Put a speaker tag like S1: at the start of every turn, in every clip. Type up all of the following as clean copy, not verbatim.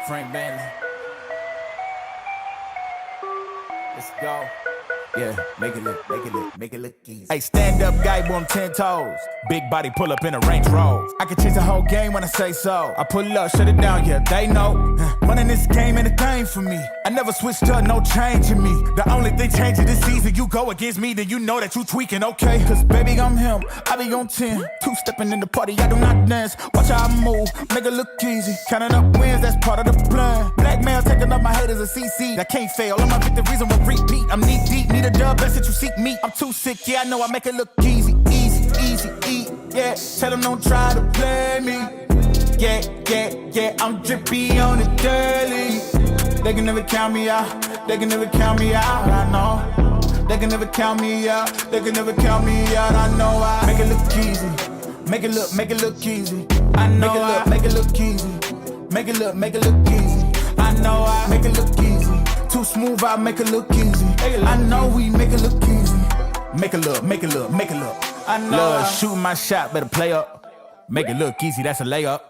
S1: Frank Banley. Let's go. Yeah, make it look easy. Hey, stand up guy, boom, 10 toes. Big body pull up in a Range Rover. I can change the whole game when I say so. I pull up, shut it down, yeah, they know. Running this game ain't a thing for me. I never switched up, no change in me. The only thing changing this season, you go against me, then you know that you tweaking, okay? Cause baby, I'm him, I be on 10. Two-stepping in the party, I do not dance. Watch how I move, make it look easy. Counting up wins, that's part of the plan. Blackmail taking up my haters a CC. That can't fail, all my victories will repeat. I'm knee deep, need a dub, best that you seek me. I'm too sick, yeah, I know I make it look easy. Yeah, tell them don't try to play me. Yeah, I'm drippy on the daily. They can never count me out, I know. They can never count me out, I know. I make it look easy, make it look easy. I know make it look easy, make it look easy. I know I make it look easy, too smooth, I make it look easy. I know we make it look easy, make it look. I know love shooting my shot, better play up. Make it look easy, that's a layup.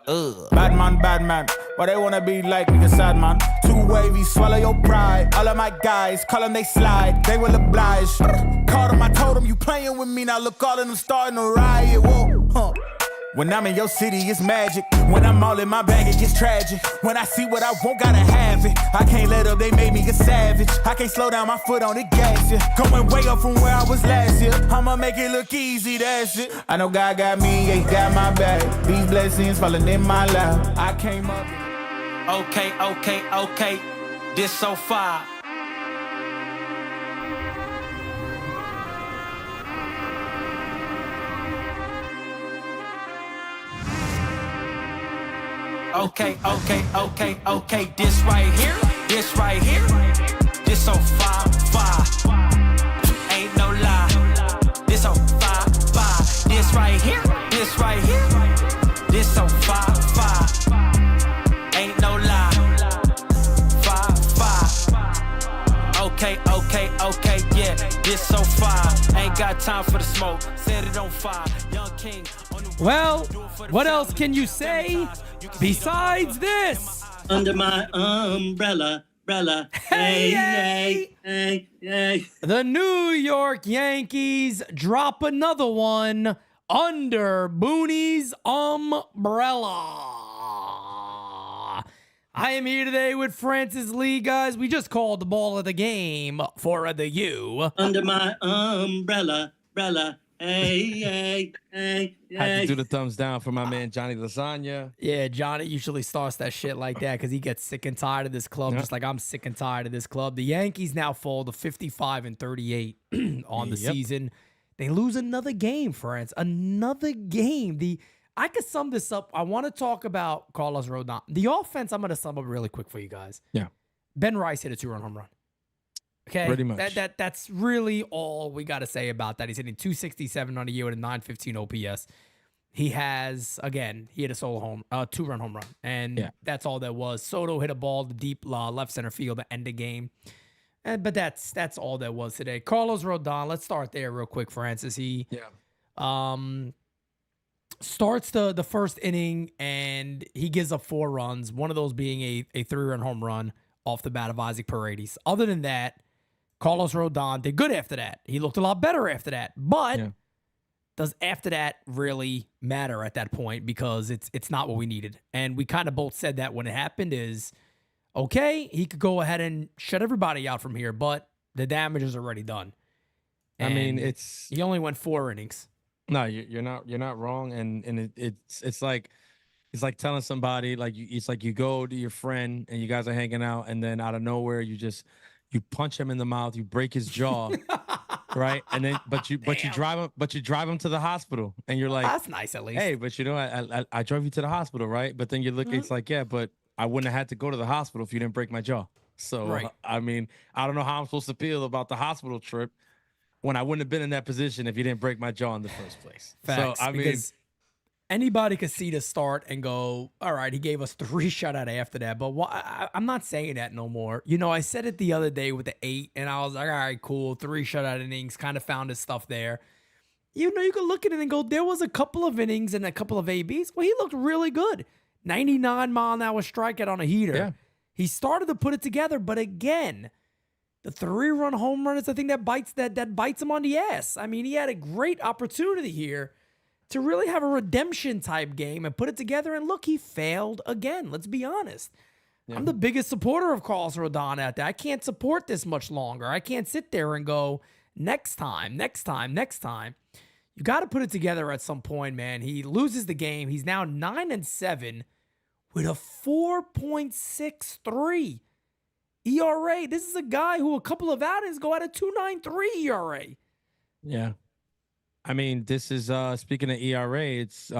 S1: Bad man, why they wanna be like me, sad man. Too wavy, swallow your pride. All of my guys, call them, they slide, they will oblige. Called them, I told them, you playing with me, now look, all of them starting to riot. Whoa, huh. When I'm in your city, it's magic. When I'm all in my bag, it gets tragic. When I see what I want, gotta have it. I can't let up, they made me a savage. I can't slow down my foot on the gas, yeah. Going way up from where I was last year. I'ma make it look easy, that's it. I know God got me, he got my back. These blessings falling in my lap. I came up.
S2: Okay. This so far. Okay. This right here. This so far. Ain't no lie. This so far. This right here. This so far. Ain't no lie. Okay, yeah. This so far. Ain't got time for the smoke. Set it on fire. Young King.
S3: Well, what else can you say besides this?
S4: Under my umbrella. Hey.
S3: The New York Yankees drop another one under Booney's umbrella. I am here today with Francis Lee, guys. We just called the ball of the game for the U.
S4: Under my umbrella. Hey.
S5: Had to do the thumbs down for my man Johnny Lasagna.
S3: Yeah, Johnny usually starts that shit like that because he gets sick and tired of this club, just like I'm sick and tired of this club. The Yankees now fall to 55-38 on the season. They lose another game, friends. Another game. I could sum this up. I want to talk about Carlos Rodon. The offense, I'm going to sum up really quick for you guys.
S5: Yeah.
S3: Ben Rice hit a 2-run home run. Okay,
S5: pretty much.
S3: That's really all we got to say about that. He's hitting 267 on the year with a 915 OPS. He has, again, he hit a two-run home run, and that's all there was. Soto hit a ball to deep left center field to end the game, but that's all there was today. Carlos Rodon, let's start there real quick, Francis. He starts the first inning, and he gives up 4 runs, one of those being a 3-run home run off the bat of Isaac Paredes. Other than that, Carlos Rodon did good after that. He looked a lot better after that. But does after that really matter at that point? Because it's not what we needed. And we kind of both said that when it happened is, okay, he could go ahead and shut everybody out from here, but the damage is already done. And
S5: I mean,
S3: he only went 4 innings.
S5: No, you're not wrong. And it's like telling somebody, it's like you go to your friend and you guys are hanging out, and then out of nowhere you punch him in the mouth, you break his jaw, right? And then but you drive him to the hospital, and you're like,
S3: that's nice at least.
S5: Hey, but you know I drove you to the hospital, right? But then you look, it's like, yeah, but I wouldn't have had to go to the hospital if you didn't break my jaw. So I mean, I don't know how I'm supposed to feel about the hospital trip when I wouldn't have been in that position if you didn't break my jaw in the first place.
S3: Facts,
S5: so I mean,
S3: anybody could see the start and go, all right, he gave us 3 shutout after that. But I'm not saying that no more. You know, I said it the other day with the 8, and I was like, all right, cool, 3 shutout innings, kind of found his stuff there. You know, you could look at it and go, there was a couple of innings and a couple of ABs. Well, he looked really good. 99 mile an hour strikeout on a heater.
S5: Yeah.
S3: He started to put it together, but again, the 3-run home run is the thing that bites him on the ass. I mean, he had a great opportunity here to really have a redemption type game and put it together. And look, he failed again. Let's be honest. I'm the biggest supporter of Carlos Rodon out there. I can't support this much longer. I can't sit there and go, next time. You got to put it together at some point, man. He loses the game. He's now 9-7 with a 4.63 ERA. This is a guy who a couple of outings go at a 2.93 ERA.
S5: Yeah. I mean, this is speaking of ERA, it's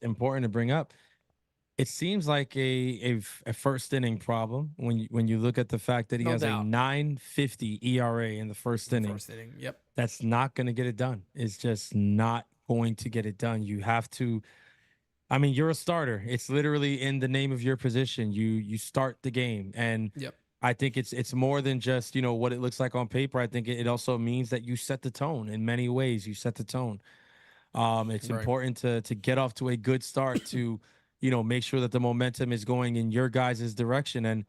S5: important to bring up. It seems like a first inning problem when you look at the fact that he has a 9.50 ERA in the first inning.
S3: Yep.
S5: That's not going to get it done. It's just not going to get it done. You have to. I mean, you're a starter. It's literally in the name of your position. You start the game, and I think it's more than just what it looks like on paper. I think it also means that you set the tone in many ways. You set the tone. It's important to get off to a good start to. Make sure that the momentum is going in your guys' direction. And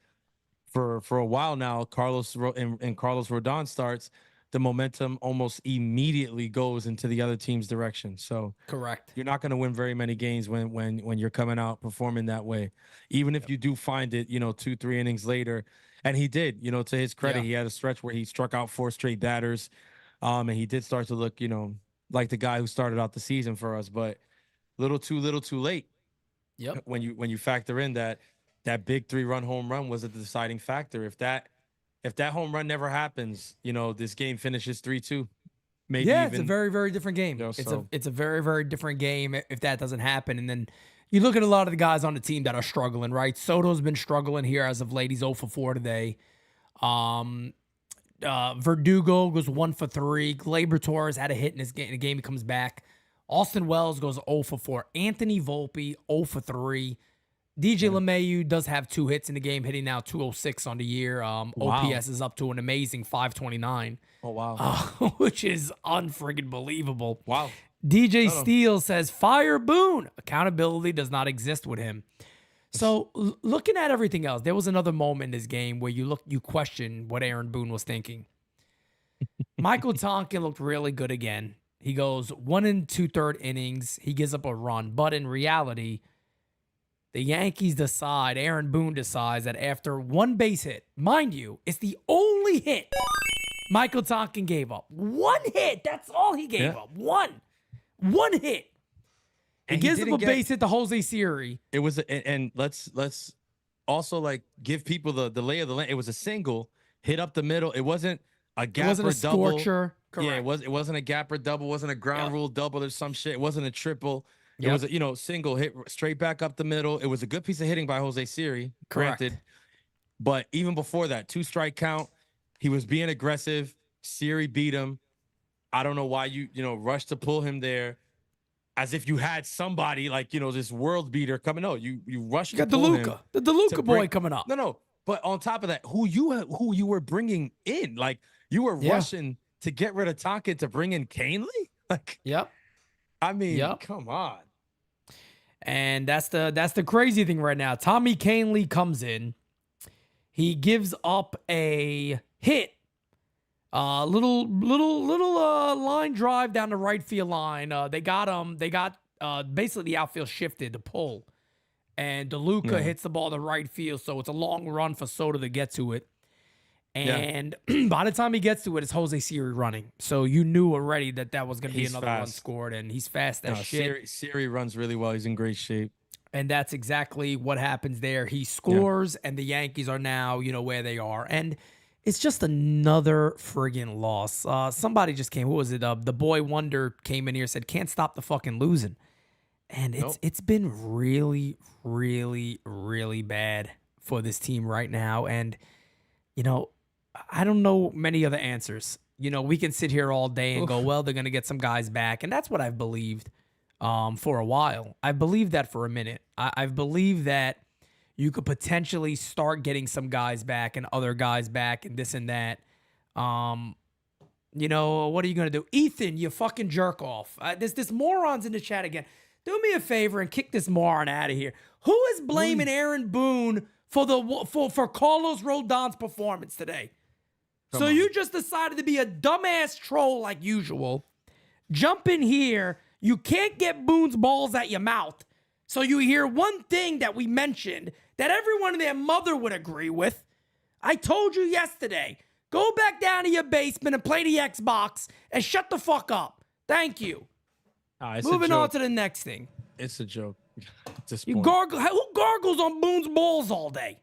S5: for a while now, Carlos Rodon starts, the momentum almost immediately goes into the other team's direction. So
S3: correct.
S5: You're not going to win very many games when you're coming out performing that way. Even if you do find it, 2-3 innings later. And he did, to his credit, he had a stretch where he struck out 4 straight batters. And he did start to look, like the guy who started out the season for us, but little too late.
S3: Yep.
S5: When you factor in that big 3-run home run was a deciding factor. If that home run never happens, this game finishes 3-2. Maybe
S3: it's a very, very different game. It's a very, very different game if that doesn't happen. And then you look at a lot of the guys on the team that are struggling, right? Soto's been struggling here as of late. He's 0 for 4 today. Verdugo goes 1 for 3. Gleyber Torres had a hit in his game. The game he comes back. Austin Wells goes 0 for 4. Anthony Volpe, 0 for 3. DJ LeMahieu does have 2 hits in the game, hitting now 206 on the year. OPS is up to an amazing 529.
S5: Oh, wow.
S3: Which is unfriggin' believable.
S5: Wow.
S3: DJ Steele says, fire Boone. Accountability does not exist with him. So looking at everything else, there was another moment in this game where you question what Aaron Boone was thinking. Michael Tonkin looked really good again. He goes 1 2/3 innings. He gives up a run. But in reality, the Yankees Aaron Boone decides that after 1 base hit, mind you, it's the only hit Michael Tonkin gave up. 1 hit. That's all he gave up. One hit. He gives up a base hit to Jose Siri.
S5: It was, and let's also give people the lay of the land. It was a single hit up the middle. It wasn't a gap or double.
S3: Scorcher. Correct.
S5: Yeah, it wasn't a gap or double. It wasn't a ground rule double or some shit. It wasn't a triple. It was a single hit straight back up the middle. It was a good piece of hitting by Jose Siri.
S3: Correct.
S5: Granted, but even before that, 2-strike count. He was being aggressive. Siri beat him. I don't know why you rushed to pull him there, as if you had somebody this world beater coming. No, you rushed.
S3: You got the DeLuca boy coming up.
S5: No. But on top of that, who you were bringing in, you were rushing to get rid of Tonkin to bring in Canely? I mean, come on.
S3: And that's the crazy thing right now. Tommy Canely comes in. He gives up a hit. Little line drive down the right field line. They got basically the outfield shifted to pull. And DeLuca hits the ball to right field, so it's a long run for Soto to get to it. And by the time he gets to it, it's Jose Siri running. So you knew already that was going to be another run scored, and he's fast as shit.
S5: Siri runs really well. He's in great shape.
S3: And that's exactly what happens there. He scores, and the Yankees are now, where they are. And it's just another friggin' loss. Somebody just came, who was it? The boy Wonder came in here and said, can't stop the fucking losing. And it's been really, really, really bad for this team right now. And, I don't know many other answers. We can sit here all day and go, well, they're going to get some guys back. And that's what I've believed for a while. I've believed that for a minute. I've believed that you could potentially start getting some guys back and other guys back and this and that. What are you going to do? Ethan, you fucking jerk off. There's morons in the chat again. Do me a favor and kick this moron out of here. Who is blaming Aaron Boone for Carlos Rodon's performance today. So you just decided to be a dumbass troll like usual. Jump in here. You can't get Boone's balls at your mouth. So you hear one thing that we mentioned that everyone and their mother would agree with. I told you yesterday, go back down to your basement and play the Xbox and shut the fuck up. Thank you. Moving on to the next thing.
S5: It's a joke. At this
S3: You
S5: point.
S3: gargle. Who gargles on Boone's balls all day?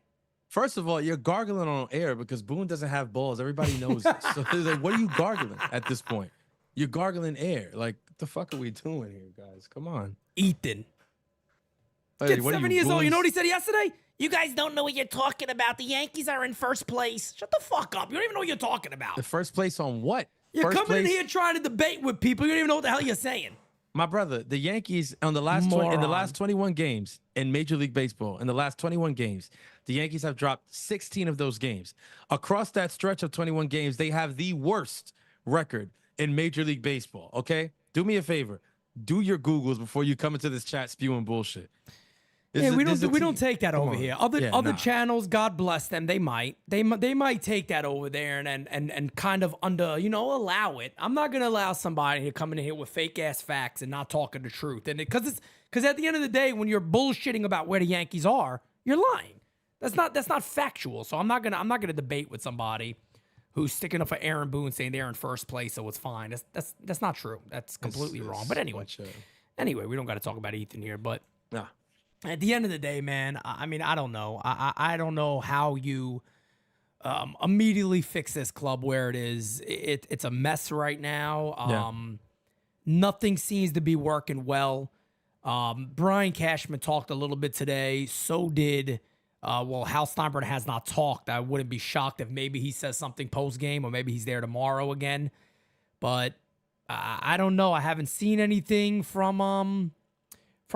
S5: First of all, you're gargling on air because Boone doesn't have balls. Everybody knows it. So it's like, what are you gargling at this point? You're gargling air. Like, what the fuck are we doing here, guys? Come on.
S3: Ethan.
S5: Hey,
S3: Kid
S5: what are
S3: 7
S5: you,
S3: years old. You know what
S5: Boone's-
S3: he said yesterday? You guys don't know what you're talking about. The Yankees are in first place. Shut the fuck up. You don't even know what you're talking about.
S5: The first place on what?
S3: You're
S5: First
S3: coming in
S5: place-
S3: here trying to debate with people. You don't even know what the hell you're saying.
S5: My brother, the Yankees in the last 21 games in Major League Baseball, in the last 21 games, the Yankees have dropped 16 of those games. Across that stretch of 21 games, they have the worst record in Major League Baseball. Okay, do me a favor, do your Googles before you come into this chat spewing bullshit.
S3: Yeah, we don't take that over
S5: on.
S3: here. Other
S5: Yeah, nah.
S3: channels, God bless them, they might take that over there and kind of allow it. I'm not gonna allow somebody to come in here with fake ass facts and not talking the truth. And because at the end of the day, when you're bullshitting about where the Yankees are, you're lying. That's not factual. So I'm not gonna debate with somebody who's sticking up for Aaron Boone saying they're in first place, so it's fine. That's not true. That's completely wrong. But anyway, we don't got to talk about Ethan here, but.
S5: Nah.
S3: At the end of the day, man, I mean, I don't know. I don't know how you immediately fix this club where it is. It's a mess right now. Nothing seems to be working well. Brian Cashman talked a little bit today. So did, Hal Steinbrenner has not talked. I wouldn't be shocked if maybe he says something post-game or maybe he's there tomorrow again. But I don't know. I haven't seen anything from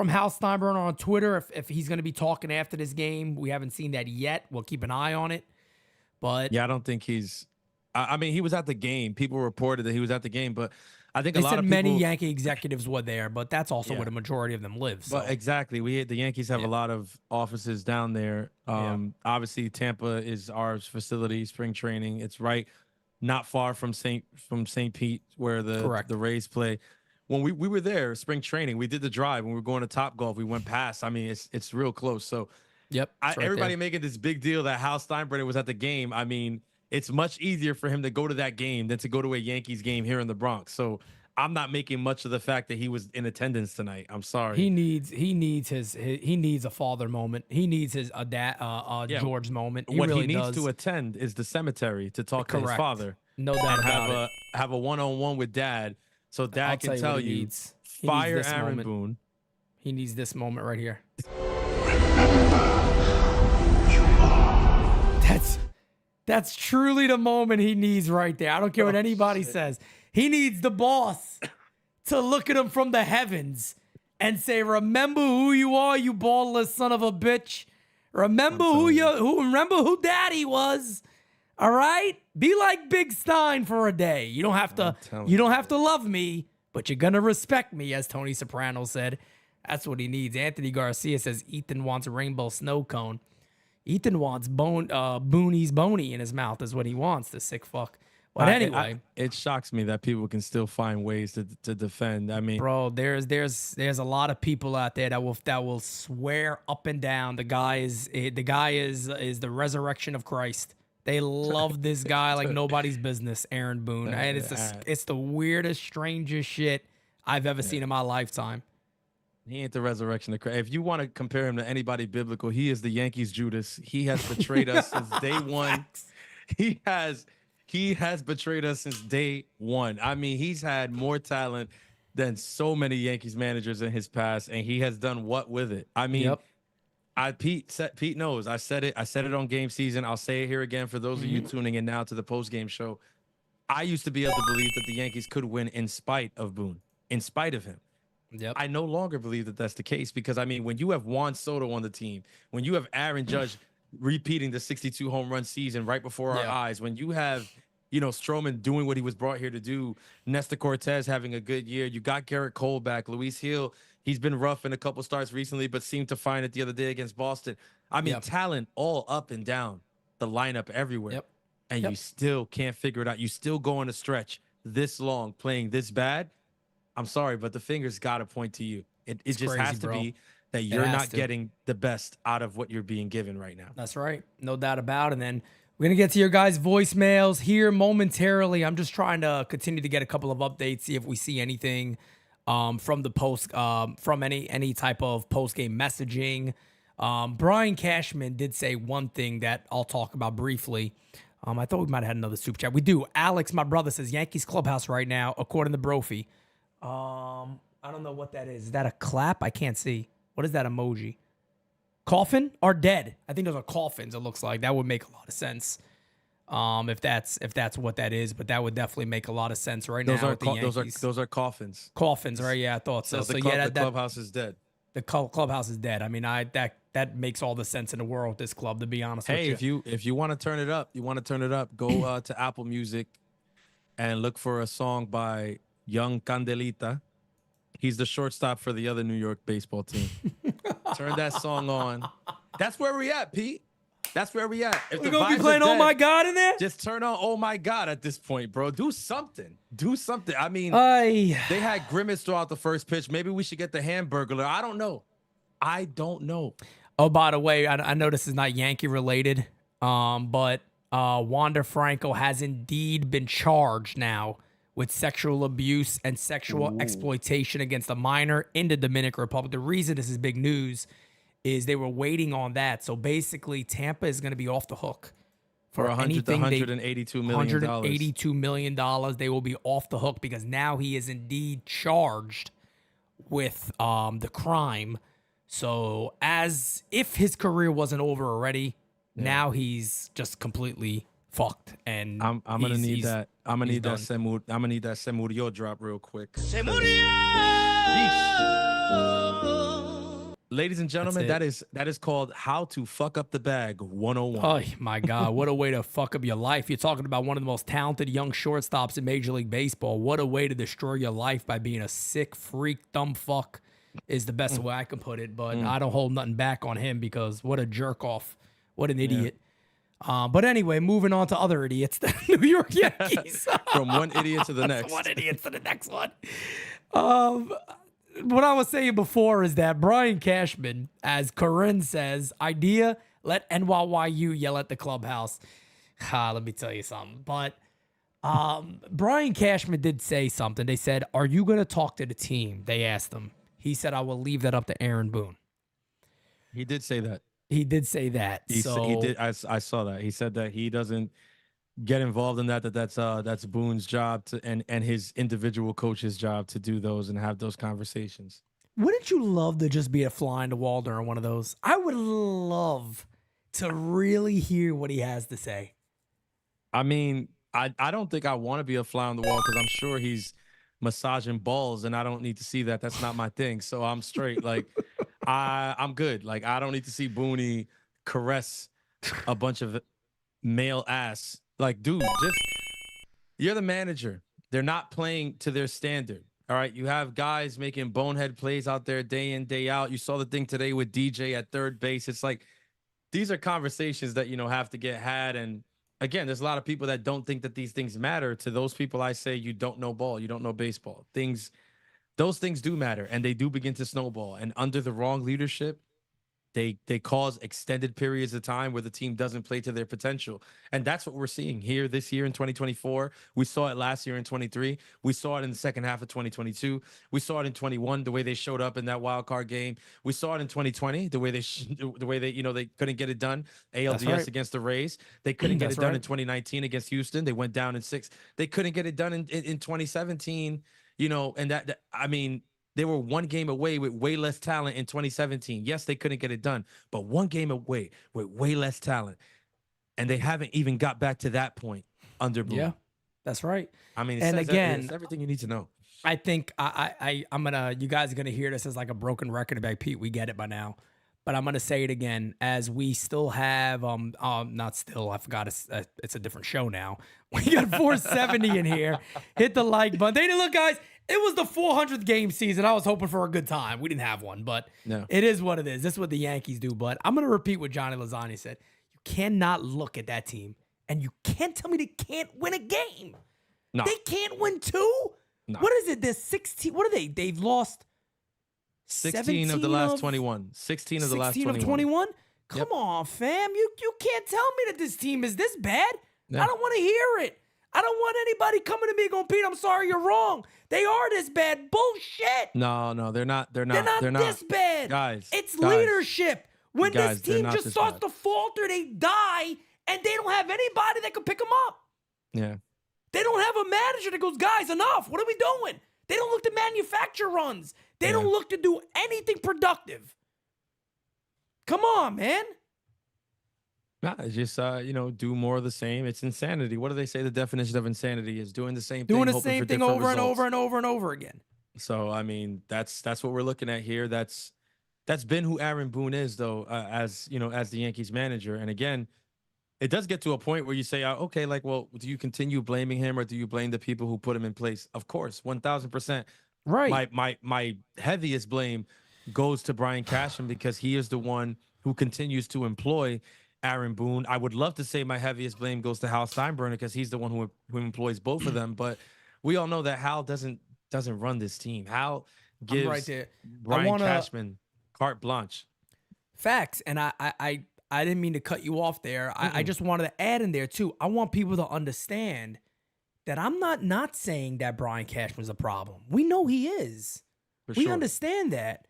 S3: Hal Steinbrenner on Twitter, if he's going to be talking after this game. We haven't seen that yet. We'll keep an eye on it. But
S5: yeah, I don't think he's. I mean, he was at the game. People reported that he was at the game, but I think a lot of people.
S3: Many Yankee executives were there, but that's also where the majority of them live. So.
S5: But exactly, the Yankees have a lot of offices down there. Obviously, Tampa is our facility, spring training. It's right, not far from St. Pete, where the Rays play. When we were there, spring training, we did the drive. When we were going to Topgolf, we went past. I mean, it's real close. So, everybody making this big deal that Hal Steinbrenner was at the game. I mean, it's much easier for him to go to that game than to go to a Yankees game here in the Bronx. So, I'm not making much of the fact that he was in attendance tonight. I'm sorry.
S3: He needs a father moment. He needs his George moment.
S5: What he needs to attend is the cemetery to talk to his father.
S3: No doubt about
S5: it. Have a one-on-one with Dad. So Dad can tell you, fire Aaron Boone.
S3: He needs this moment right here. That's truly the moment he needs right there. I don't care what anybody says. He needs the boss to look at him from the heavens and say, "Remember who you are, you ballless son of a bitch. Remember who Daddy was." All right? Be like Big Stein for a day. You don't have to love me, but you're gonna respect me, as Tony Soprano said. That's what he needs. Anthony Garcia says Ethan wants a rainbow snow cone. Ethan wants Boonie's Boney in his mouth is what he wants, the sick fuck. But anyway.
S5: It shocks me that people can still find ways to defend. I mean,
S3: bro, there's a lot of people out there that will swear up and down the guy is the resurrection of Christ. They love this guy like nobody's business, Aaron Boone. And it's the weirdest, strangest shit I've ever seen in my lifetime.
S5: He ain't the resurrection of Christ. If you want to compare him to anybody biblical, he is the Yankees Judas. He has betrayed us since day one. He has betrayed us since day one. I mean, he's had more talent than so many Yankees managers in his past, and he has done what with it? I mean, Pete knows. I said it on GameSZN. I'll say it here again for those of you tuning in now to the post-game show. I used to be able to believe that the Yankees could win in spite of Boone, in spite of him.
S3: Yep.
S5: I no longer believe that that's the case because, I mean, when you have Juan Soto on the team, when you have Aaron Judge repeating the 62 home run season right before our eyes, when you have, Stroman doing what he was brought here to do, Nestor Cortez having a good year, you got Garrett Cole back, Luis Hill, He's been rough in a couple starts recently, but seemed to find it the other day against Boston. I mean,
S3: Yep.
S5: talent all up and down the lineup everywhere.
S3: Yep.
S5: And
S3: Yep.
S5: you still can't figure it out. You still go on a stretch this long playing this bad. I'm sorry, but the fingers got to point to you. It just
S3: crazy,
S5: has to
S3: bro.
S5: be that you're
S3: has
S5: not
S3: to.
S5: getting the best out of what you're being given right now.
S3: That's right. No doubt about it. And then we're going to get to your guys' voicemails here momentarily. I'm just trying to continue to get a couple of updates, see if we see anything from the post, from any type of post-game messaging. Brian Cashman did say one thing that I'll talk about briefly. I thought we might have had another super chat. We do. Alex, my brother, says Yankees clubhouse right now, according to Brophy. I don't know what that is. Is that a clap? I can't see. What is that emoji? Coffin or dead? I think those are coffins. It looks like that would make a lot of sense. If that's what that is, but that would definitely make a lot of sense right now. With the Yankees.
S5: Those are coffins.
S3: Coffins, right? Yeah, I thought so.
S5: So
S3: yeah,
S5: the clubhouse is dead.
S3: The clubhouse is dead. I mean, that makes all the sense in the world with this club, to be honest with you.
S5: Hey, if you want to turn it up, go to Apple Music and look for a song by Young Candelita. He's the shortstop for the other New York baseball team. Turn that song on. That's where we at, Pete. That's where we at. If
S3: We're
S5: the
S3: gonna be
S5: vibes
S3: playing
S5: are
S3: "Oh
S5: dead,
S3: My God" in there.
S5: just turn on "Oh My God" at this point, bro. Do something. I mean, they had Grimace throw out the first pitch. Maybe we should get the Hamburglar. I don't know.
S3: Oh, by the way, I know this is not Yankee related, but Wander Franco has indeed been charged now with sexual abuse and sexual exploitation against a minor in the Dominican Republic. The reason this is big news is they were waiting on that. So basically, Tampa is going to be off the hook
S5: For
S3: anything.
S5: $182 million.
S3: $182 million. They will be off the hook because now he is indeed charged with the crime. So as if his career wasn't over already, now he's just completely fucked. And
S5: I'm gonna need that. I'm gonna need
S3: done.
S5: that Se Murió drop real quick. Ladies and gentlemen, that is called How to Fuck Up the Bag 101.
S3: Oh my God, what a way to fuck up your life. You're talking about one of the most talented young shortstops in Major League Baseball. What a way to destroy your life by being a sick, freak, dumb fuck is the best way I can put it. But I don't hold nothing back on him because what a jerk off. What an idiot. But anyway, moving on to other idiots, the New York Yankees.
S5: From one idiot to the next.
S3: One idiot to the next one. What I was saying before is that Brian Cashman, as Corinne says, idea, let NYYU yell at the clubhouse. Let me tell you something. But Brian Cashman did say something. They said, "Are you going to talk to the team?" They asked him. He said, "I will leave that up to Aaron Boone."
S5: He did say that.
S3: He did say that.
S5: He did. I saw that. He said that he doesn't get involved in that. That's Boone's job and his individual coach's job to do those and have those conversations.
S3: Wouldn't you love to just be a fly on the wall during one of those? I would love to really hear what he has to say.
S5: I mean, I don't think I want to be a fly on the wall because I'm sure he's massaging balls and I don't need to see that. That's not my thing. So I'm straight. Like I'm good. Like I don't need to see Booney caress a bunch of male ass. Like, dude, you're the manager. They're not playing to their standard. All right. You have guys making bonehead plays out there day in, day out. You saw the thing today with DJ at third base. It's like these are conversations that, have to get had. And again, there's a lot of people that don't think that these things matter. To those people, I say, you don't know ball. You don't know baseball. Those things do matter, and they do begin to snowball. And under the wrong leadership, they cause extended periods of time where the team doesn't play to their potential. And that's what we're seeing here this year in 2024. We saw it last year in 23. We saw it in the second half of 2022. We saw it in 21, the way they showed up in that wild card game. We saw it in 2020, the way they couldn't get it done. ALDS against the Rays. They couldn't get it done in 2019 against Houston. They went down in 6. They couldn't get it done in 2017, and that I mean, they were one game away with way less talent in 2017. Yes, they couldn't get it done, but one game away with way less talent. And they haven't even got back to that point under Boone.
S3: Yeah, that's right.
S5: I mean,
S3: and again,
S5: it's everything you need to know.
S3: I think you guys are gonna hear this as like a broken record about Pete. We get it by now. But I'm gonna say it again, as we still have not still, I forgot it's a different show now. We got 470 in here. Hit the like button. Look, guys, It was the 400th game season. I was hoping for a good time. We didn't have one, but
S5: No.
S3: it is what it is. This is what the Yankees do. But I'm going to repeat what Johnny Lozani said. You cannot look at that team, and you can't tell me they can't win a game.
S5: No.
S3: They can't win 2?
S5: No.
S3: What is it? There's 16. What are they? They've lost
S5: 16 of the last 21. 16 of the last 21.
S3: 16 of 21? Come
S5: Yep.
S3: on, fam. You can't tell me that this team is this bad.
S5: Yeah.
S3: I don't want to hear it. I don't want anybody coming to me going, Pete, I'm sorry, you're wrong. They are this bad. Bullshit.
S5: No, they're not. They're
S3: They're
S5: not.
S3: not this bad.
S5: Guys,
S3: It's
S5: guys.
S3: leadership. When
S5: Guys,
S3: this
S5: they're
S3: team
S5: not
S3: just
S5: this
S3: starts
S5: bad.
S3: to falter, they die, and they don't have anybody that can pick them up.
S5: Yeah.
S3: They don't have a manager that goes, guys, enough. What are we doing? They don't look to manufacture runs. They don't look to do anything productive. Come on, man.
S5: Nah, it's just do more of the same. It's insanity. What do they say? The definition of insanity is doing the same thing,
S3: Doing the
S5: hoping
S3: same
S5: for
S3: thing
S5: different
S3: over and
S5: results.
S3: over and over and over again.
S5: So I mean, that's what we're looking at here. That's been who Aaron Boone is, though, as the Yankees manager. And again, it does get to a point where you say, okay, like, well, do you continue blaming him or do you blame the people who put him in place? Of course, 1,000%.
S3: Right.
S5: My heaviest blame goes to Brian Cashman because he is the one who continues to employ Aaron Boone. I would love to say my heaviest blame goes to Hal Steinbrenner because he's the one who employs both of them. But we all know that Hal doesn't run this team. Hal gives
S3: right there.
S5: Brian Cashman carte blanche.
S3: Facts. And I didn't mean to cut you off there. I just wanted to add in there too. I want people to understand that I'm not saying that Brian Cashman's a problem. We know he is. We understand that.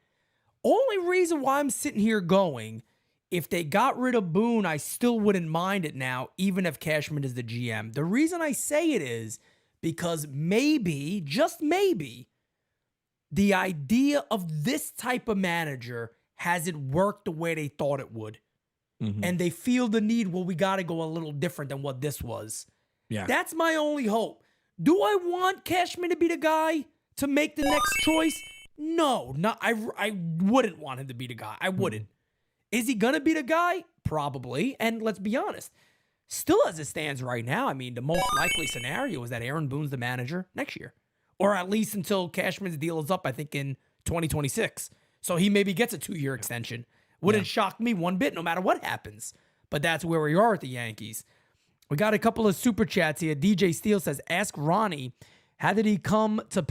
S3: Only reason why I'm sitting here going, if they got rid of Boone, I still wouldn't mind it now, even if Cashman is the GM. The reason I say it is because maybe, just maybe, the idea of this type of manager hasn't worked the way they thought it would.
S5: Mm-hmm.
S3: And they feel the need, well, we got to go a little different than what this was.
S5: Yeah.
S3: That's my only hope. Do I want Cashman to be the guy to make the next choice? No, I wouldn't want him to be the guy. I wouldn't. Is he going to be the guy? Probably. And let's be honest, still as it stands right now, I mean, the most likely scenario is that Aaron Boone's the manager next year. Or at least until Cashman's deal is up, I think, in 2026. So he maybe gets a 2-year extension. Wouldn't shock me one bit, no matter what happens. But that's where we are at the Yankees. We got a couple of super chats here. DJ Steele says, ask Ronnie, how did he come to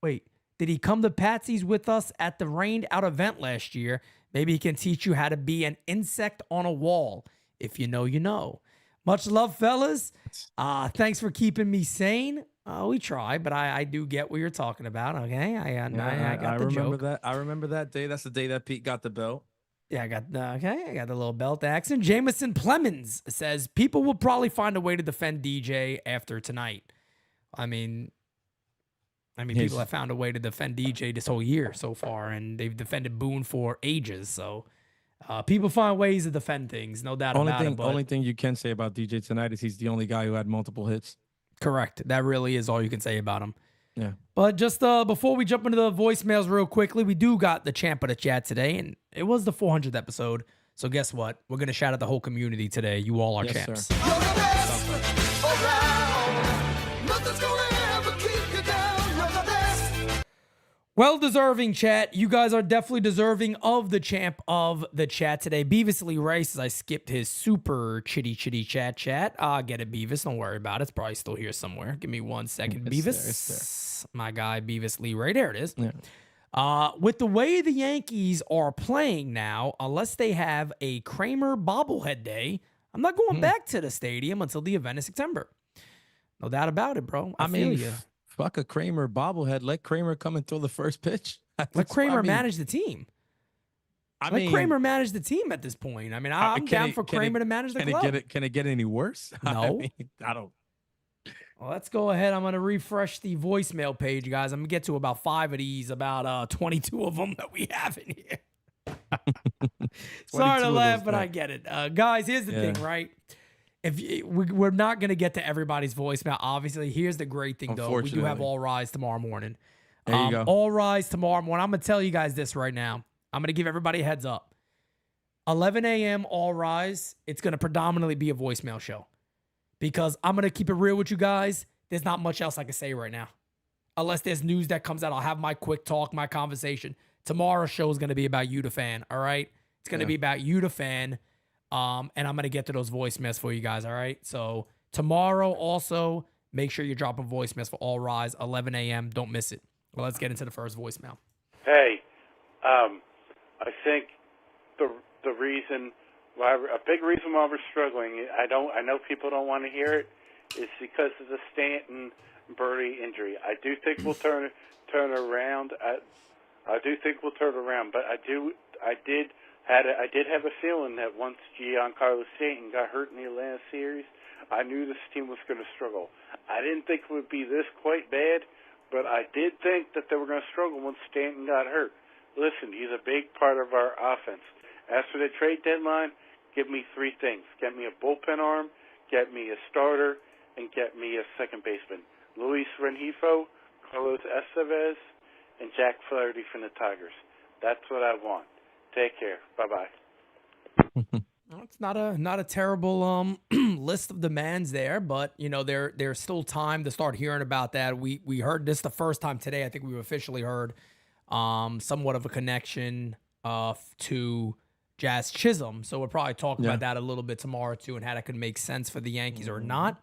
S3: Did he come to Patsy's with us at the Rained Out event last year? Maybe he can teach you how to be an insect on a wall. If you know, you know. Much love, fellas. Thanks for keeping me sane. We try, but I do get what you're talking about. Okay, I got the
S5: remember
S3: joke.
S5: that. I remember that day. That's the day that Pete got the belt.
S3: Yeah, I got the little belt accent. Jameson Plemons says people will probably find a way to defend DJ after tonight. I mean, people have found a way to defend DJ this whole year so far, and they've defended Boone for ages. So people find ways to defend things, no doubt about it. But
S5: Only thing you can say about DJ tonight is he's the only guy who had multiple hits.
S3: correct. That really is all you can say about him.
S5: Yeah.
S3: But just before we jump into the voicemails real quickly, we do got the champ of the chat today, and it was the 400th episode. So guess what? We're going to shout out the whole community today. You all are
S5: Yes,
S3: champs.
S5: sir.
S3: Well-deserving chat. You guys are definitely deserving of the champ of the chat today. Beavis Lee Ray says I skipped his super chitty chat. Get it, Beavis. Don't worry about it. It's probably still here somewhere. Give me 1 second,
S5: It's
S3: Beavis.
S5: there, it's
S3: My guy, Beavis Lee Ray. There it is.
S5: Yeah.
S3: With the way the Yankees are playing now, unless they have a Kramer bobblehead day, I'm not going back to the stadium until the event in September. No doubt about it, bro. I feel you.
S5: Fuck a Kramer bobblehead. Let Kramer come and throw the first pitch.
S3: Let Kramer manage the team. Let Kramer manage the team at this point. I mean, I'm down for Kramer to manage the club.
S5: Can it get any worse?
S3: No.
S5: I don't.
S3: Well, let's go ahead. I'm going to refresh the voicemail page, guys. I'm going to get to about 5 of these, about 22 of them that we have in here. Sorry to laugh, but I get it. Guys, here's the thing, right? We're not going to get to everybody's voicemail, obviously. Here's the great thing, though. We do have All Rise tomorrow morning.
S5: There you go.
S3: All Rise tomorrow morning. I'm going to tell you guys this right now. I'm going to give everybody a heads up. 11 a.m. All Rise. It's going to predominantly be a voicemail show. Because I'm going to keep it real with you guys. There's not much else I can say right now. unless there's news that comes out. I'll have my quick talk, my conversation. Tomorrow's show is going to be about you, the fan. All right. It's going to be about you, the fan. And I'm going to get to those voicemails for you guys. All right. So tomorrow also make sure you drop a voicemail for All Rise, 11 a.m. Don't miss it. Well, let's get into the first voicemail.
S6: Hey, I think the reason why a big reason why we're struggling, I know people don't want to hear it, is because of the Stanton Birdie injury. I do think we'll turn around. I do think we'll turn around, but I did have a feeling that once Giancarlo Stanton got hurt in the Atlanta series, I knew this team was going to struggle. I didn't think it would be this quite bad, but I did think that they were going to struggle once Stanton got hurt. Listen, he's a big part of our offense. As for the trade deadline, give me three things. Get me a bullpen arm, get me a starter, and get me a second baseman. Luis Rengifo, Carlos Estevez, and Jack Flaherty from the Tigers. That's what I want. Take care. Bye-bye.
S3: It's not a terrible list of demands there, but you know there's still time to start hearing about that. We heard this the first time today. I think we've officially heard somewhat of a connection to Jazz Chisholm. So we'll probably talk about that a little bit tomorrow too, and how that could make sense for the Yankees or not.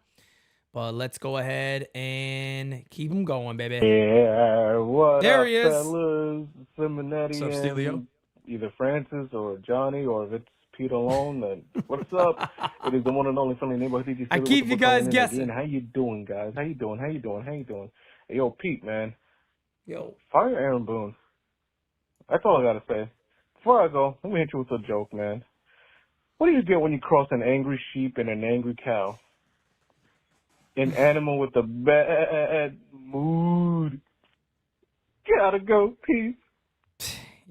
S3: But let's go ahead and keep them going, baby.
S7: Yeah, what
S3: There
S7: up,
S3: he is.
S7: fellas? Simonetti
S5: What's up,
S7: and
S5: Stelio?
S7: either Francis or Johnny, or if it's Pete alone, then what's up? It is the one and only friendly neighborhood DJ.
S3: I
S7: Steeler
S3: keep
S7: with
S3: you
S7: the
S3: guys
S7: phone in
S3: guessing.
S7: again. How you doing, guys? How you doing? Hey, yo, Pete, man.
S3: Yo,
S7: Fire Aaron Boone. That's all I gotta say. Before I go, let me hit you with a joke, man. What do you get when you cross an angry sheep and an angry cow? An animal with a bad mood. Gotta go, peace.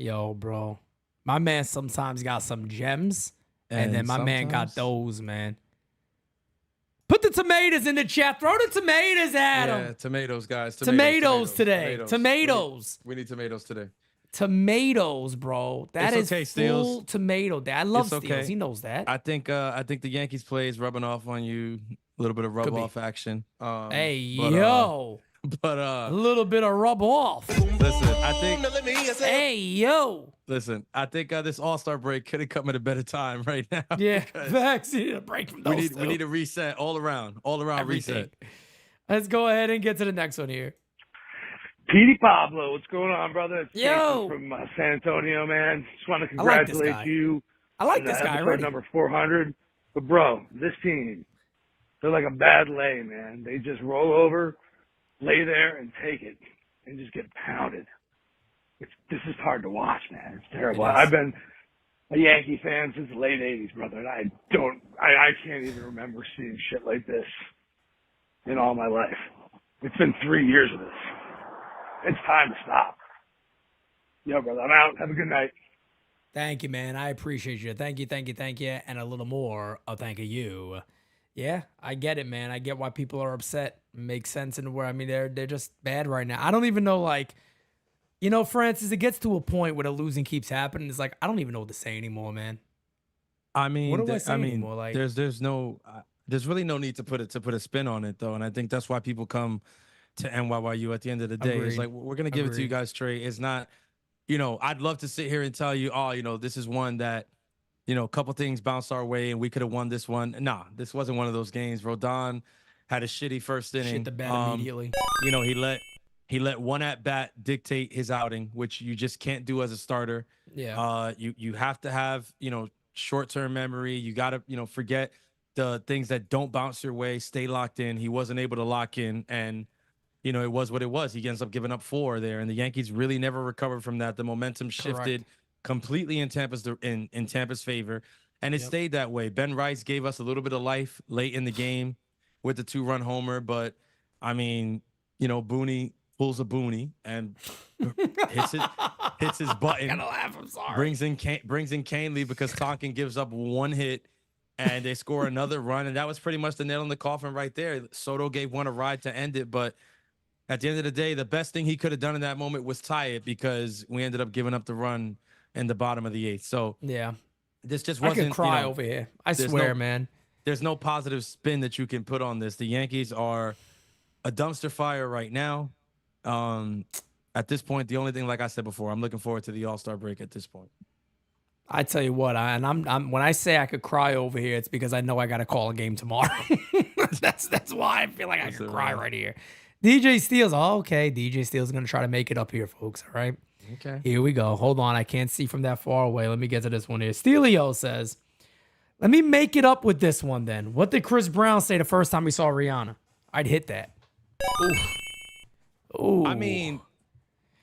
S3: yo, bro. My man sometimes got some gems, and then my man got those, man. Put the tomatoes in the chat. Throw the tomatoes at him.
S5: Yeah, tomatoes, guys.
S3: Tomatoes today. Tomatoes.
S5: We need tomatoes today.
S3: Tomatoes, bro. That
S5: It's
S3: is
S5: okay,
S3: full
S5: Steels.
S3: tomato. I love
S5: It's
S3: Steels.
S5: okay.
S3: He knows that.
S5: I think the Yankees play is rubbing off on you. A little bit of rub off action.
S3: Hey,
S5: but,
S3: yo.
S5: But
S3: A little bit of rub off.
S5: listen, I think
S3: Hey, yo.
S5: this All-Star break could have come at a better time right now.
S3: Yeah,
S5: because
S3: facts. You need a break from those
S5: we need a reset all around
S3: everything.
S5: reset.
S3: Let's go ahead and get to the next one here.
S8: Petey Pablo, what's going on, brother? It's
S3: Yo.
S8: Jason from San Antonio, man. Just want to
S3: I like this
S8: congratulate
S3: guy.
S8: you.
S3: I like
S8: on
S3: this guy
S8: episode
S3: already.
S8: number 400. But, bro, this team, they're like a bad lay, man. They just roll over, lay there, and take it, and just get pounded. This is hard to watch, man. It's terrible.
S3: It is.
S8: I've been a Yankee fan since the late 80s, brother, and I can't even remember seeing shit like this in all my life. It's been 3 years of this. It's time to stop. Yo, brother, I'm out. Have a good night.
S3: Thank you, man. I appreciate you. Thank you. And a little more of thank you. Yeah, I get it, man. I get why people are upset. Makes sense in where, I mean, they're just bad right now. I don't even know, like, you know, Francis, it gets to a point where the losing keeps happening. It's like, I don't even know what to say anymore, man.
S5: I mean,
S3: What do I say anymore? Like,
S5: there's really no need to put a spin on it though, and I think that's why people come to NYYU at the end of the day.
S3: Agreed.
S5: It's like we're gonna give it to you
S3: Agreed.
S5: guys straight. It's not, you know, I'd love to sit here and tell you, oh, you know, this is one that, you know, a couple things bounced our way and we could have won this one. Nah, this wasn't one of those games. Rodon had a shitty first inning.
S3: shit the bed immediately.
S5: You know, he let one at bat dictate his outing, which you just can't do as a starter.
S3: Yeah.
S5: You have to have, you know, short-term memory. You got to, you know, forget the things that don't bounce your way, stay locked in. He wasn't able to lock in, and you know, it was what it was. He ends up giving up 4 there, and the Yankees really never recovered from that. The momentum shifted completely in Tampa's favor, and it stayed that way. Ben Rice gave us a little bit of life late in the game with the 2-run homer, but I mean, you know, Booney pulls a Booney and hits his button.
S3: I gotta laugh. I'm sorry.
S5: Brings in Canley because Tonkin gives up 1 hit, and they score another run, and that was pretty much the nail in the coffin right there. Soto gave one a ride to end it, but at the end of the day, the best thing he could have done in that moment was tie it, because we ended up giving up the run in the bottom of the 8th. So
S3: Yeah.
S5: this just
S3: I
S5: wasn't.
S3: could cry
S5: you know,
S3: over here. I
S5: there's
S3: swear,
S5: no-
S3: man.
S5: There's no positive spin that you can put on this. The Yankees are a dumpster fire right now. At this point, the only thing, like I said before, I'm looking forward to the All-Star break at this point.
S3: I tell you what, I'm when I say I could cry over here, it's because I know I got to call a game tomorrow. that's why I feel like I could cry right here. DJ Steele's, okay. DJ Steele's gonna try to make it up here, folks. All right.
S5: Okay.
S3: Here we go. Hold on, I can't see from that far away. Let me get to this one here. Steelio says, "Let me make it up with this one then. What did Chris Brown say the first time we saw Rihanna? I'd hit that." Ooh.
S5: I mean,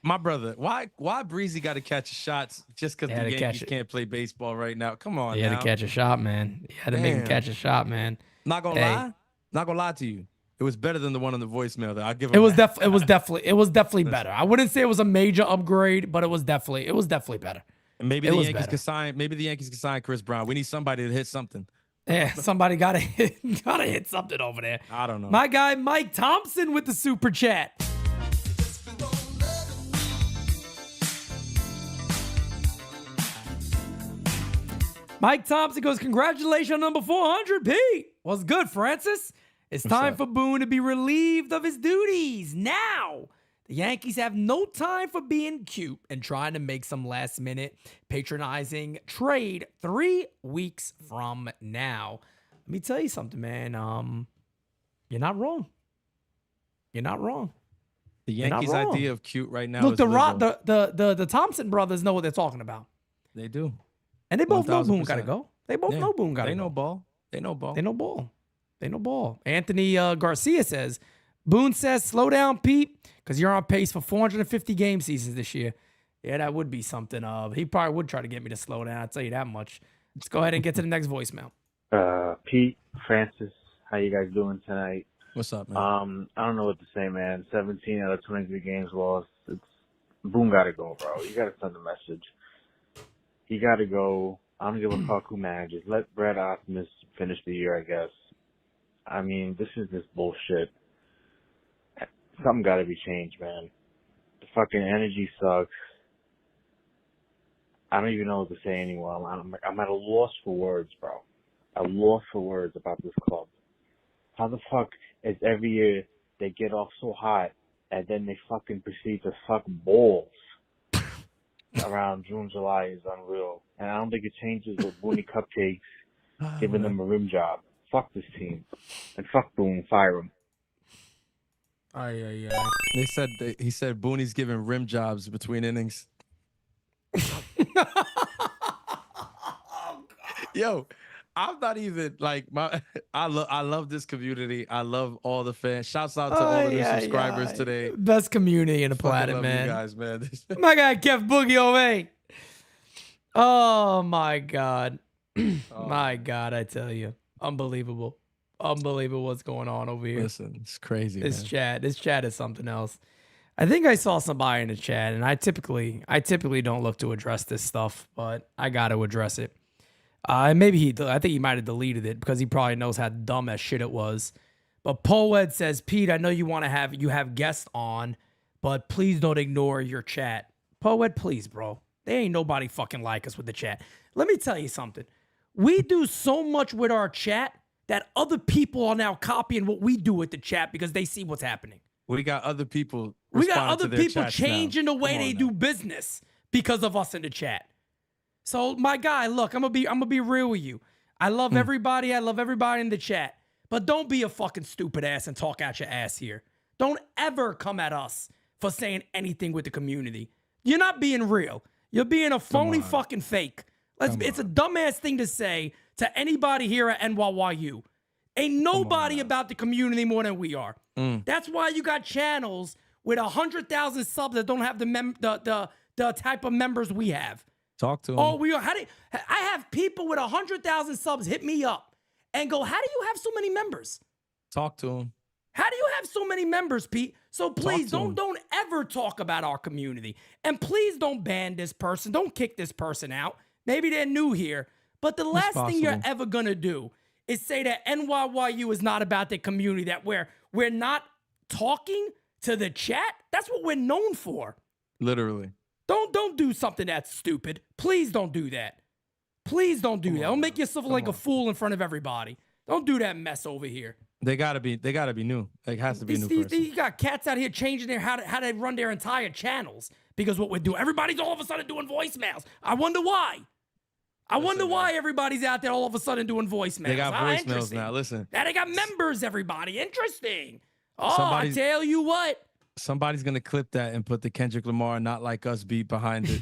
S5: my brother, why Breezy got to catch shots just because the Yankees can't play baseball right now? Come on,
S3: he had to catch a shot, man. He had to make him catch a shot, man.
S5: Not gonna lie to you. It was better than the one on the voicemail. That I give.
S3: It was definitely better. I wouldn't say it was a major upgrade, but it was definitely better.
S5: And maybe the Yankees could sign. Maybe the Yankees could sign Chris Brown. We need somebody to hit something.
S3: Yeah, somebody gotta hit something over there.
S5: I don't know.
S3: My guy Mike Thompson with the super chat. Mike Thompson goes, "Congratulations on number 400, Pete. What's good, Francis? It's time for Boone to be relieved of his duties. Now, the Yankees have no time for being cute and trying to make some last-minute patronizing trade 3 weeks from now." Let me tell you something, man. You're not wrong. You're not wrong.
S5: The Yankees' idea of cute right now.
S3: Look,
S5: is
S3: the Thompson brothers know what they're talking about.
S5: They do.
S3: And they both know Boone got to go. They both know Boone got to go.
S5: They know ball. They know ball.
S3: They know ball. They know ball. Anthony Garcia says, "Boone says, slow down, Pete, because you're on pace for 450 game seasons this year." Yeah, that would be something. He probably would try to get me to slow down. I'll tell you that much. Let's go ahead and get to the next voicemail.
S9: Pete, Francis, how you guys doing tonight?
S5: What's up, man?
S9: I don't know what to say, man. 17 out of 23 games lost. Boone got to go, bro. You got to send a message. He got to go. I don't give a fuck who manages. Let Brett Optimus finish the year, I guess. I mean, this is just bullshit. Something got to be changed, man. The fucking energy sucks. I don't even know what to say anymore. I'm at a loss for words, bro. A loss for words about this club. How the fuck is every year they get off so hot and then they fucking proceed to suck balls around June, July is unreal. And I don't think it changes with Booney Cupcakes giving them a rim job. Fuck this team. And fuck Boone, fire him.
S5: He said Booney's giving rim jobs between innings. Yo, I'm not even like I love this community. I love all the fans. Shouts out to all of the subscribers today.
S3: Best community in the planet, man.
S5: You guys, man.
S3: My guy Kev Boogie Ove. Oh my God. My God, I tell you. Unbelievable. Unbelievable what's going on over here.
S5: Listen, it's crazy.
S3: This chat is something else. I think I saw somebody in the chat, and I typically don't look to address this stuff, but I got to address it. Maybe I think he might have deleted it because he probably knows how dumb as shit it was. But Poed says, "Pete, I know you want to have guests on, but please don't ignore your chat." Poed, please, bro. There ain't nobody fucking like us with the chat. Let me tell you something. We do so much with our chat that other people are now copying what we do with the chat because they see what's happening.
S5: We got other people.
S3: We got other people changing the way they do business because of us in the chat. So my guy, look, I'm gonna be real with you. I love everybody. I love everybody in the chat. But don't be a fucking stupid ass and talk out your ass here. Don't ever come at us for saying anything with the community. You're not being real. You're being a phony fucking fake. It's a dumbass thing to say to anybody here at NYYU. Ain't nobody about the community more than we are. That's why you got channels with 100,000 subs that don't have the type of members we have.
S5: Talk to them.
S3: Oh, I have people with 100,000 subs hit me up and go, "How do you have so many members?"
S5: Talk to them.
S3: How do you have so many members, Pete? So please don't ever talk about our community. And please don't ban this person. Don't kick this person out. Maybe they're new here. But the last thing you're ever going to do is say that NYYU is not about the community, that we're not talking to the chat. That's what we're known for.
S5: Literally.
S3: Don't do something that's stupid. Please don't do that. Please don't do that. Don't make yourself like a fool in front of everybody. Don't do that mess over here.
S5: They gotta be new. It has to be a new person.
S3: You got cats out here changing how they run their entire channels because what we're doing. Everybody's all of a sudden doing voicemails. I wonder why. I wonder why everybody's out there all of a sudden doing voicemails.
S5: They got voicemails now. Listen.
S3: Now they got members, everybody. Interesting. Oh, I
S5: Somebody's-
S3: tell you what.
S5: Somebody's gonna clip that and put the Kendrick Lamar "Not Like Us" beat behind it.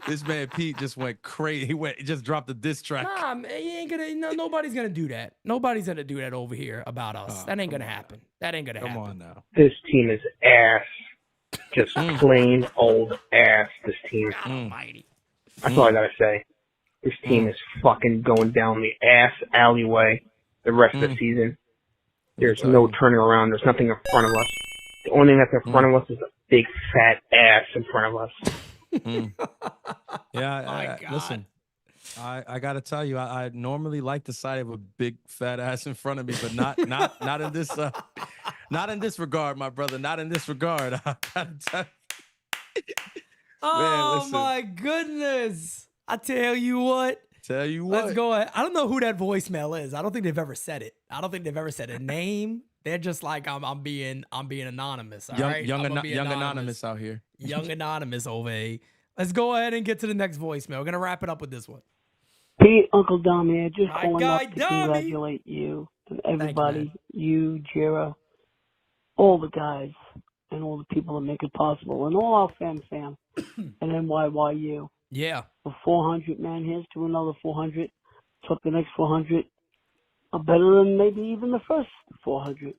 S5: This man Pete just went crazy. He just dropped a diss track.
S3: Nah, man, you ain't gonna. No, nobody's gonna do that. Nobody's gonna do that over here about us. That ain't gonna happen. That ain't gonna happen.
S5: Come on now.
S8: This team is ass. Just plain old ass. This team.
S3: God almighty.
S8: That's all I gotta say. This team is fucking going down the ass alleyway the rest of the season. There's no turning around. There's nothing in front of us. The only thing that's in front of us is a big fat ass in front of us.
S5: Yeah, listen. I gotta tell you, I normally like the sight of a big fat ass in front of me, but not in this not in this regard, my brother. Not in this regard. I gotta tell you.
S3: Oh my goodness! I tell you what. Let's go ahead. I don't know who that voicemail is. I don't think they've ever said it. I don't think they've ever said a name. They're just like I'm being anonymous. All right,
S5: young anonymous out here.
S3: Young anonymous over here. Let's go ahead and get to the next voicemail. We're gonna wrap it up with this one.
S10: Pete, Uncle Dom here. Just
S3: My
S10: calling
S3: guy,
S10: up to
S3: Dommy.
S10: congratulate you and everybody,
S3: Thank you,
S10: you, Jira, all the guys, and all the people that make it possible, and all our fam, and NYYU.
S3: Yeah.
S10: For 400, man. Here's to another 400. Took the next 400 are better than maybe even the first 400.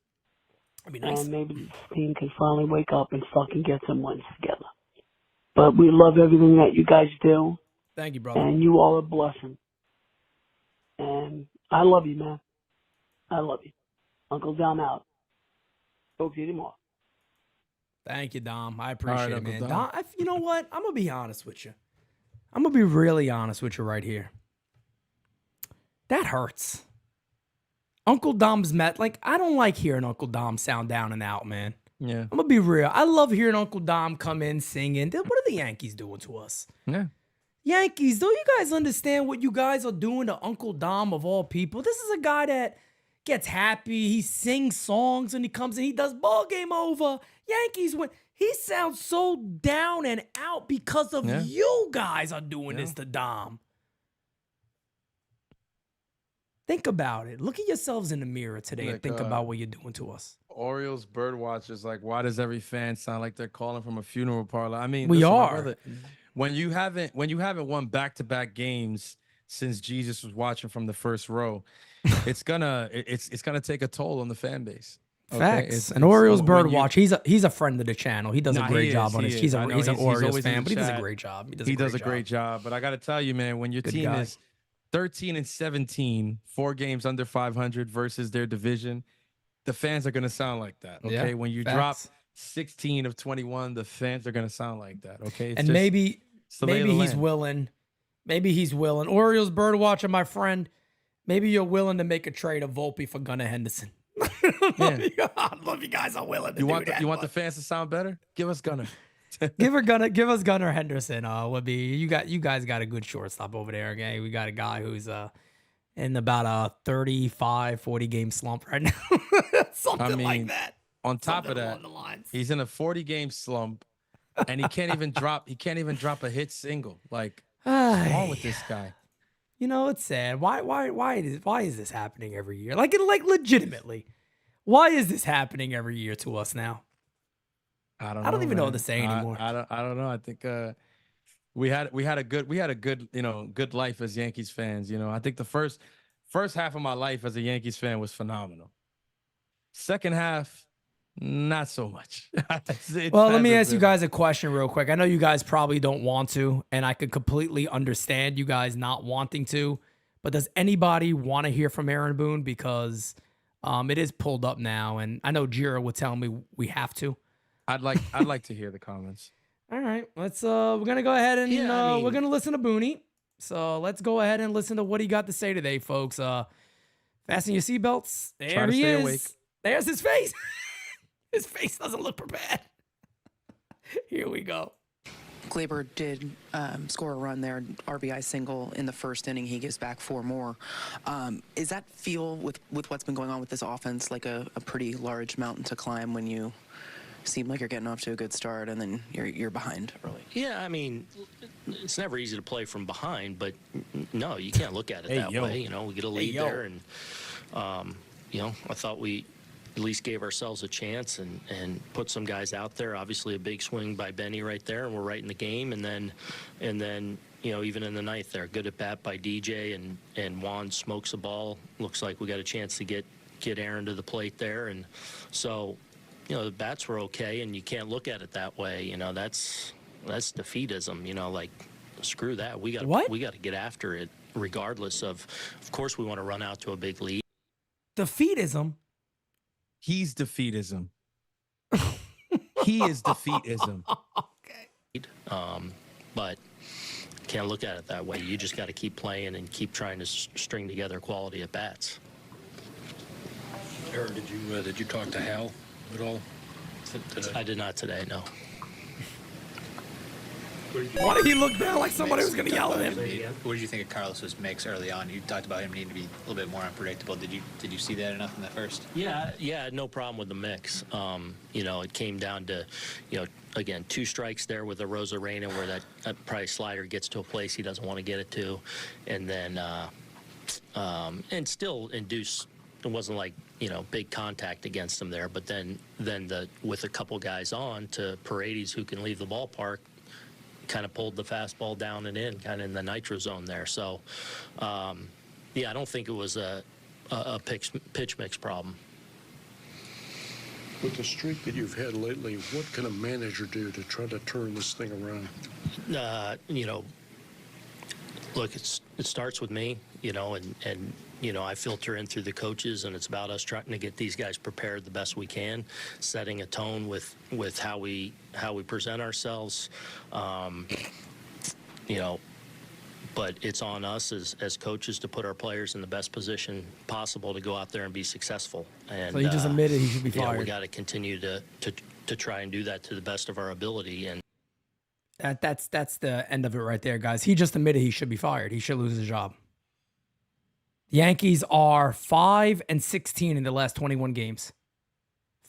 S3: That'd be nice.
S10: And maybe this team can finally wake up and fucking get some wins together. But we love everything that you guys do.
S3: Thank you, brother.
S10: And you are a blessing. And I love you, man. I love you. Uncle Dom out. Talk to you tomorrow.
S3: Thank you, Dom. I appreciate it,
S5: Uncle
S3: man.
S5: Dom.
S3: Dom, you know what? I'm gonna be honest with you. I'm gonna be really honest with you right here. That hurts. Uncle Dom's I don't like hearing Uncle Dom sound down and out, man.
S5: Yeah.
S3: I'm gonna be real. I love hearing Uncle Dom come in singing. What are the Yankees doing to us?
S5: Yeah.
S3: Yankees, don't you guys understand what you guys are doing to Uncle Dom of all people? This is a guy that gets happy. He sings songs and he comes and he does ball game over. Yankees win. He sounds so down and out because of you guys are doing this to Dom. Think about it. Look at yourselves in the mirror today and think about what you're doing to us.
S5: Orioles Birdwatch is like, why does every fan sound like they're calling from a funeral parlor? I mean,
S3: We
S5: listen, my
S3: are.
S5: brother, when you haven't won back-to-back games since Jesus was watching from the first row, it's gonna take a toll on the fan base.
S3: Facts. And Orioles Birdwatch, he's a friend of the channel. He does a great job on this. He's an Orioles fan, but he does a great job.
S5: He does a great job. But I got to tell you, man, when your team is 13-17, 4 games under 500 versus their division, the fans are going to sound like that. Okay,
S3: Yeah,
S5: when you drop 16 of 21, the fans are going to sound like that. Okay,
S3: and maybe he's willing. Maybe he's willing. Orioles Birdwatcher, my friend. Maybe you're willing to make a trade of Volpe for Gunnar Henderson. I don't know if you guys are willing to do that.
S5: You want the fans to sound better? Give us Gunnar.
S3: Give us Gunnar Henderson. Would be you guys got a good shortstop over there. Okay, we got a guy who's in about a 35-40 game slump right now. Something like that.
S5: On top of that, he's in a 40 game slump, and he can't even drop a hit single. Like, what's wrong with this guy?
S3: You know, it's sad. Why is this happening every year? Like legitimately, why is this happening every year to us now?
S5: I don't
S3: even know
S5: man.
S3: what to say anymore.
S5: I don't know. I think we had a good good life as Yankees fans. You know, I think the first half of my life as a Yankees fan was phenomenal. Second half, not so much.
S3: Well, let me ask you guys a question real quick. I know you guys probably don't want to, and I could completely understand you guys not wanting to. But does anybody want to hear from Aaron Boone? Because it is pulled up now, and I know Jira would tell me we have to.
S5: I'd like to hear the comments.
S3: All right, let's. We're gonna go ahead and we're gonna listen to Booney. So let's go ahead and listen to what he got to say today, folks. Fasten your seatbelts. There he is.
S5: Awake.
S3: There's his face. His face doesn't look prepared. Here we go.
S11: Glaber did score a run there, RBI single in the first inning. He gives back 4 more. Is that feel with what's been going on with this offense like a pretty large mountain to climb when you seem like you're getting off to a good start and then you're behind early?
S12: Yeah, I mean, it's never easy to play from behind, but no, you can't look at it that way. You know, we get a lead there, and you know, I thought we at least gave ourselves a chance and put some guys out there. Obviously, a big swing by Benny right there, and we're right in the game. And then you know, even in the ninth there, good at bat by DJ, and Juan smokes a ball. Looks like we got a chance to get Aaron to the plate there, and so you know the bats were okay, and you can't look at it that way. You know, that's defeatism. You know, like screw that. We got to get after it, regardless of course, we want to run out to a big lead.
S3: Defeatism.
S5: He's defeatism. He is defeatism.
S3: Okay.
S12: But can't look at it that way. You just got to keep playing and keep trying to string together quality at bats.
S13: Aaron, did you talk to Hal at all today?
S12: I did not today, no.
S3: Why did he look down like somebody was going to yell at him?
S14: What did you think of Carlos's mix early on? You talked about him needing to be a little bit more unpredictable. Did you see that enough in that first?
S12: Yeah, no problem with the mix. You know, it came down to, you know, again, 2 strikes there with the Rosarena where that probably slider gets to a place he doesn't want to get it to, and then and still induce. It wasn't like, you know, big contact against him there, but then with a couple guys on to Paredes who can leave the ballpark, kind of pulled the fastball down and in, kind of in the nitro zone there. So, yeah, I don't think it was a pitch mix problem.
S13: With the streak that you've had lately, what can a manager do to try to turn this thing around?
S12: You know, look, it starts with me, you know, and you know, I filter in through the coaches, and it's about us trying to get these guys prepared the best we can, setting a tone with how we present ourselves, you know. But it's on us as coaches to put our players in the best position possible to go out there and be successful. And
S3: so he just admitted he should be fired.
S12: You know, we got to continue to try and do that to the best of our ability. And
S3: that's the end of it right there, guys. He just admitted he should be fired. He should lose his job. The Yankees are 5-16 in the last 21 games.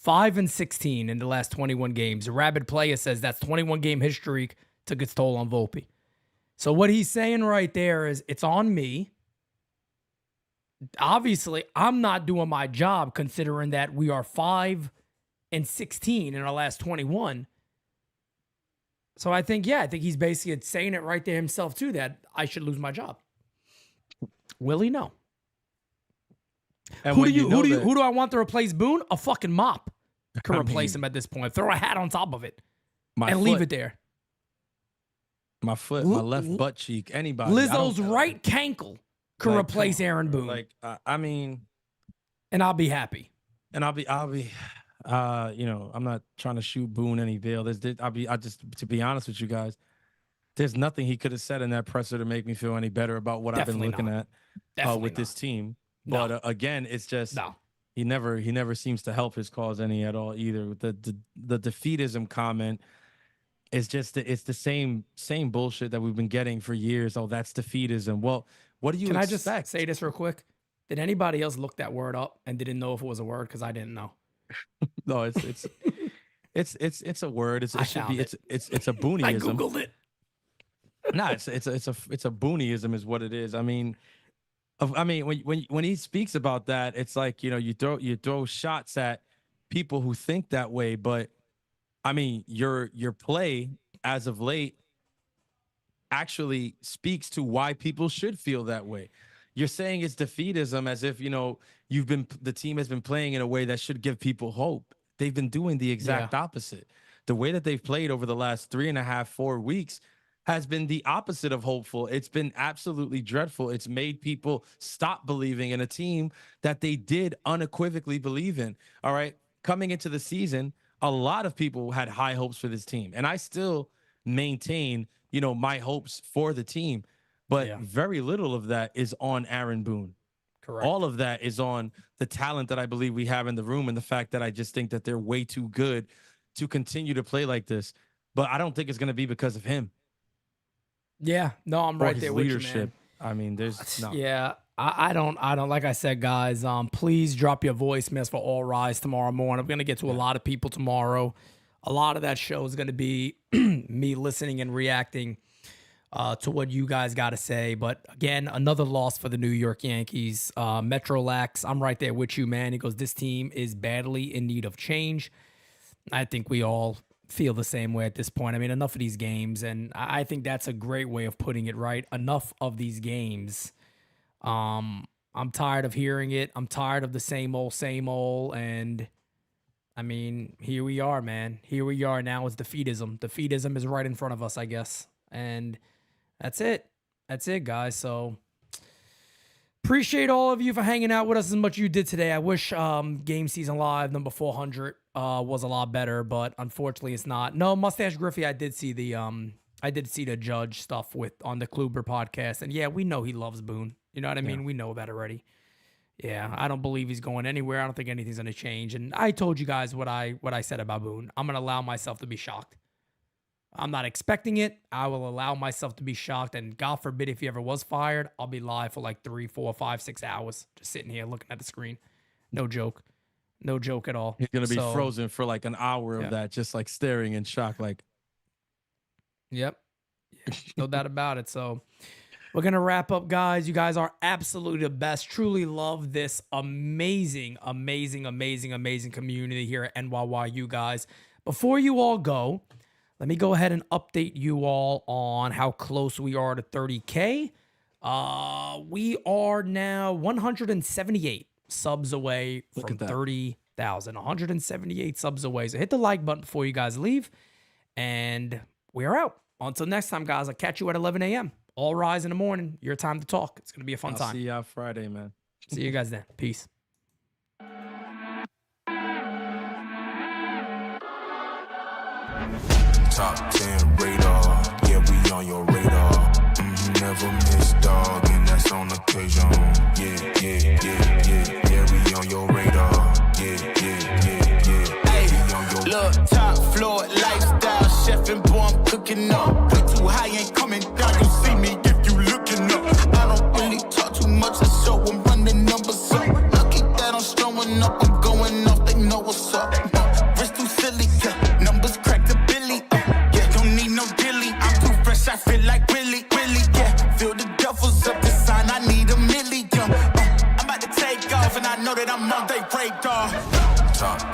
S3: 5-16 in the last 21 games. Rabid Player says that's 21 game hit streak took its toll on Volpe. So what he's saying right there is it's on me. Obviously, I'm not doing my job considering that we are 5-16 in our last 21. So I think he's basically saying it right there himself too, that I should lose my job. Will he? No.
S5: And
S3: who do I want to replace Boone? A fucking mop can replace him at this point. Throw a hat on top of it and leave it there.
S5: My foot, my left butt cheek, anybody.
S3: Lizzo's right cankle can replace Aaron Boone.
S5: Like, I mean,
S3: and I'll be happy.
S5: And I'll be, you know, I'm not trying to shoot Boone any bail. To be honest with you guys, there's nothing he could have said in that presser to make me feel any better about what
S3: Definitely
S5: I've been looking at with this team. But again, it's just he never seems to help his cause any at all either. The defeatism comment is just it's the same bullshit that we've been getting for years. Oh, that's defeatism. Well, what do you expect?
S3: Can I just say this real quick? Did anybody else look that word up and didn't know if it was a word? Because I didn't know.
S5: No, it's a word. It's a booneyism.
S3: I googled it.
S5: No, it's a booneyism is what it is. I mean, when he speaks about that, it's like, you know, you throw shots at people who think that way, but I mean, your play as of late actually speaks to why people should feel that way. You're saying it's defeatism as if, you know, the team has been playing in a way that should give people hope. They've been doing the exact opposite. The way that they've played over the last 3.5, 4 weeks has been the opposite of hopeful. It's been absolutely dreadful. It's made people stop believing in a team that they did unequivocally believe in. All right. Coming into the season, a lot of people had high hopes for this team. And I still maintain, you know, my hopes for the team. But very little of that is on Aaron Boone.
S3: Correct.
S5: All of that is on the talent that I believe we have in the room and the fact that I just think that they're way too good to continue to play like this. but I don't think it's going to be because of him.
S3: Yeah, no, I'm
S5: Or
S3: right
S5: his
S3: there with you,
S5: leadership.
S3: man.
S5: I mean, there's no.
S3: Yeah, I don't. Like I said, guys, please drop your voicemails for All Rise tomorrow morning. I'm gonna get to a lot of people tomorrow. A lot of that show is gonna be me listening and reacting to what you guys got to say. But again, another loss for the New York Yankees. Metrolax, I'm right there with you, man. He goes, this team is badly in need of change. I think we all feel the same way at this point. I mean, enough of these games, and I think that's a great way of putting it, right? Enough of these games. I'm tired of hearing it. I'm tired of the same old, and I mean, here we are, man. Here we are now. It's defeatism. Defeatism is right in front of us, I guess. And that's it. That's it, guys. So appreciate all of you for hanging out with us as much as you did today. I wish GameSZN Live number 400 was a lot better, but unfortunately it's not. No, Mustache Griffey, I did see the judge stuff on the Kluber podcast, and yeah, we know he loves Boone. You know what I mean? Yeah. We know that already. Yeah, I don't believe he's going anywhere. I don't think anything's going to change. And I told you guys what I said about Boone. I'm going to allow myself to be shocked. I'm not expecting it. I will allow myself to be shocked. And God forbid if he ever was fired, I'll be live for like 3, 4, 5, 6 hours just sitting here looking at the screen. No joke. No joke at all.
S5: He's going to be frozen for like an hour of that, just like staring in shock. Like,
S3: yep. Yeah, no doubt about it. So we're going to wrap up, guys. You guys are absolutely the best. Truly love this amazing, amazing, amazing, amazing community here at NYYU, guys. Before you all go, let me go ahead and update you all on how close we are to 30K. We are now 178 subs away from 30,000. 178 subs away. So hit the like button before you guys leave. And we are out. Until next time, guys, I'll catch you at 11 a.m. All rise in the morning. Your time to talk. It's going to be a fun time.
S5: See you out Friday, man.
S3: See you guys then. Peace.
S1: Top 10 radar, yeah, we on your radar. Never miss, dog, and that's on occasion. Yeah, we on your radar. Yeah. Hey, look, top floor lifestyle, chef and boy, I'm cooking up.